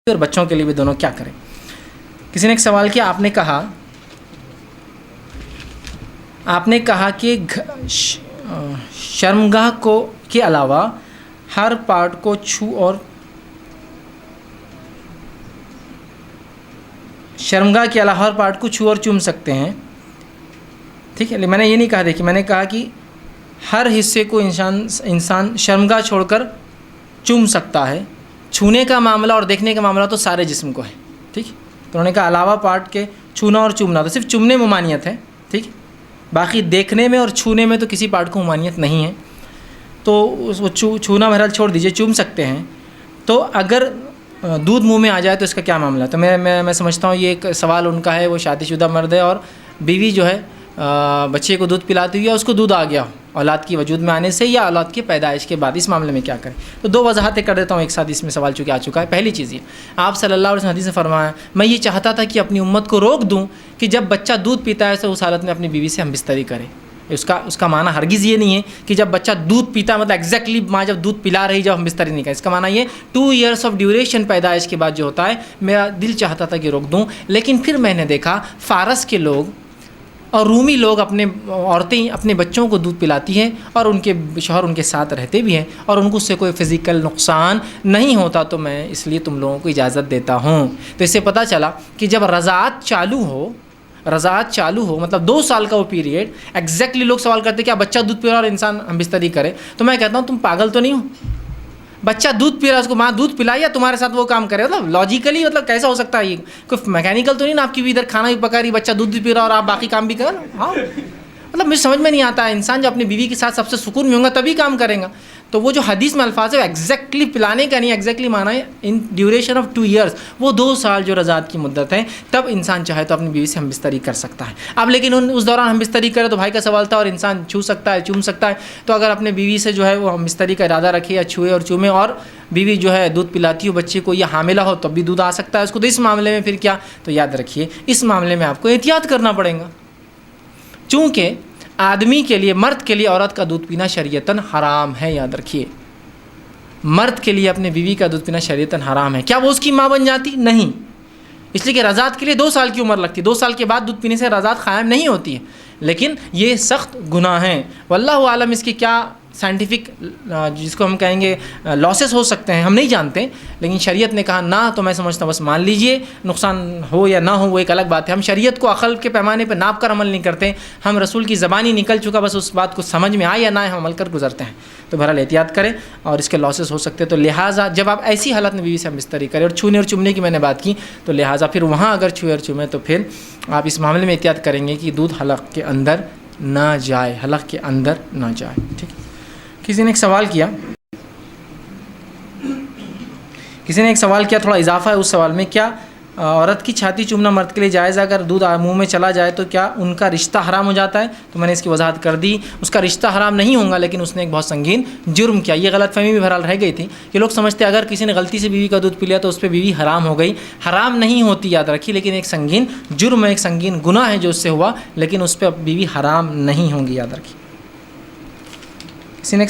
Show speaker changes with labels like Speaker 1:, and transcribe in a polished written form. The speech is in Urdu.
Speaker 1: اور بچوں کے لیے بھی دونوں کیا کریں. کسی نے ایک سوال کیا، آپ نے کہا کہ شرمگاہ کے علاوہ ہر پارٹ کو شرمگاہ کے علاوہ ہر پارٹ کو چھو اور چوم سکتے ہیں. ٹھیک ہے، میں نے یہ نہیں کہا، دیکھیے میں نے کہا کہ ہر حصے کو انسان شرمگاہ چھوڑ کر چوم سکتا ہے. چھونے کا معاملہ اور دیکھنے کا معاملہ تو سارے جسم کو ہے. ٹھیک، تو انہوں نے کہا علاوہ پارٹ کے چھونا اور چومنا، تو صرف چومنے میں ممانعت ہے. ٹھیک، باقی دیکھنے میں اور چھونے میں تو کسی پارٹ کو ممانعت نہیں ہے. تو وہ چھونا بہرحال چھوڑ دیجئے، چوم سکتے ہیں. تو اگر دودھ منہ میں آ جائے تو اس کا کیا معاملہ ہے؟ تو میں سمجھتا ہوں یہ ایک سوال ان کا ہے، وہ شادی شدہ مرد ہے اور بیوی جو ہے بچے کو دودھ پلاتی ہوئی یا اس کو دودھ آ گیا اولاد کی وجود میں آنے سے یا اولاد کی پیدائش کے بعد، اس معاملے میں کیا کریں؟ تو دو وضاحتیں کر دیتا ہوں ایک ساتھ، اس میں سوال چونکہ آ چکا ہے. پہلی چیز یہ، آپ صلی اللہ علیہ وسلم حدیث میں فرمایا، میں یہ چاہتا تھا کہ اپنی امت کو روک دوں کہ جب بچہ دودھ پیتا ہے تو اس حالت میں اپنی بیوی سے ہم بستری کرے. اس کا معنی ہرگز یہ نہیں ہے کہ جب بچہ دودھ پیتا ہے مطلب ایگزیکٹلی ماں جب دودھ پلا رہی جب ہم بستری نہیں کریں. اس کا معنی یہ 2 ایئرس آف ڈیوریشن پیدائش کے بعد جو ہوتا ہے، میرا دل چاہتا تھا کہ روک دوں، لیکن پھر میں نے دیکھا فارس کے لوگ اور رومی لوگ عورتیں اپنے بچوں کو دودھ پلاتی ہیں اور ان کے شوہر ان کے ساتھ رہتے بھی ہیں اور ان کو اس سے کوئی فزیکل نقصان نہیں ہوتا، تو میں اس لیے تم لوگوں کو اجازت دیتا ہوں. تو اس سے پتہ چلا کہ جب رضاعت چالو ہو مطلب 2 سال کا وہ پیریڈ، ایگزیکٹلی لوگ سوال کرتے کہ بچہ دودھ پی رہا اور انسان ہم بستری کرے، تو میں کہتا ہوں تم پاگل تو نہیں ہو؟ بچہ دودھ پی رہا ہے، اس کو ماں دودھ پلائے یا تمہارے ساتھ وہ کام کرے؟ مطلب لاجیکلی مطلب کیسا ہو سکتا ہے؟ یہ کوئی میکینیکل تو نہیں نا، آپ کی بھی ادھر کھانا بھی پکا رہی، بچہ دودھ بھی پی رہا اور آپ باقی کام بھی کر رہے ہو. ہاں مطلب مجھے سمجھ میں نہیں آتا ہے، انسان جو اپنی بیوی کے ساتھ سب سے سکون میں ہوگا تبھی کام کرے گا. تو وہ جو حدیث میں الفاظ ہے وہ ایگزیکٹلی پلانے کا نہیں، ایگزیکٹلی مانا ہے ان ڈیوریشن آف 2 ایئرس، وہ 2 سال جو رضاعت کی مدت ہے، تب انسان چاہے تو اپنی بیوی سے ہم بستری کر سکتا ہے. اب لیکن اس دوران ہم بستری کرے تو بھائی کا سوال تھا، اور انسان چھو سکتا ہے چوم سکتا ہے. تو اگر اپنے بیوی سے جو ہے وہ ہم بستری کا ارادہ رکھے یا چھوئے اور چومے، اور بیوی جو ہے دودھ پلاتی ہو بچے کو یا حاملہ ہو تب بھی دودھ آ سکتا ہے اس کو، تو اس معاملے میں پھر کیا؟ تو یاد رکھیے اس معاملے میں آپ کو احتیاط کرنا پڑے گا، چونکہ آدمی کے لیے، مرد کے لیے عورت کا دودھ پینا شریعتاً حرام ہے. یاد رکھیے مرد کے لیے اپنے بیوی کا دودھ پینا شریعتاً حرام ہے. کیا وہ اس کی ماں بن جاتی؟ نہیں، اس لیے کہ رضاعت کے لیے 2 سال کی عمر لگتی ہے، 2 سال کے بعد دودھ پینے سے رضاعت قائم نہیں ہوتی ہے. لیکن یہ سخت گناہ ہیں، واللہ عالم اس کی کیا سائنٹیفک جس کو ہم کہیں گے لاسز ہو سکتے ہیں ہم نہیں جانتے، لیکن شریعت نے کہا نہ، تو میں سمجھتا ہوں بس مان لیجئے، نقصان ہو یا نہ ہو وہ ایک الگ بات ہے. ہم شریعت کو عقل کے پیمانے پہ ناپ کر عمل نہیں کرتے، ہم رسول کی زبانی نکل چکا، بس اس بات کو سمجھ میں آئے یا نہ آئے ہم عمل کر گزرتے ہیں. تو بہرحال احتیاط کریں، اور اس کے لاسز ہو سکتے ہیں. تو لہٰذا جب آپ ایسی حالت میں بیوی سے ہم بستری کریں، اور چھونے اور چومنے کی میں نے بات کی، تو لہٰذا پھر وہاں اگر چھوئے اور چومیں تو پھر آپ اس معاملے میں احتیاط کریں گے کہ دودھ حلق کے اندر نہ جائے، حلق کے اندر نہ جائے. ٹھیک ہے. کسی نے ایک سوال کیا، تھوڑا اضافہ ہے اس سوال میں، کیا عورت کی چھاتی چومنا مرد کے لیے جائز ہے؟ اگر دودھ منہ میں چلا جائے تو کیا ان کا رشتہ حرام ہو جاتا ہے؟ تو میں نے اس کی وضاحت کر دی، اس کا رشتہ حرام نہیں ہوگا، لیکن اس نے ایک بہت سنگین جرم کیا. یہ غلط فہمی بھی بہرحال رہ گئی تھی کہ لوگ سمجھتے اگر کسی نے غلطی سے بیوی کا دودھ پی لیا تو اس پہ بیوی حرام ہو گئی. حرام نہیں ہوتی، یاد رکھیے، لیکن ایک سنگین جرم ہے، ایک سنگین گناہ ہے جو اس سے ہوا، لیکن اس پہ بیوی حرام نہیں ہوں گی، یاد رکھیے. کسی نے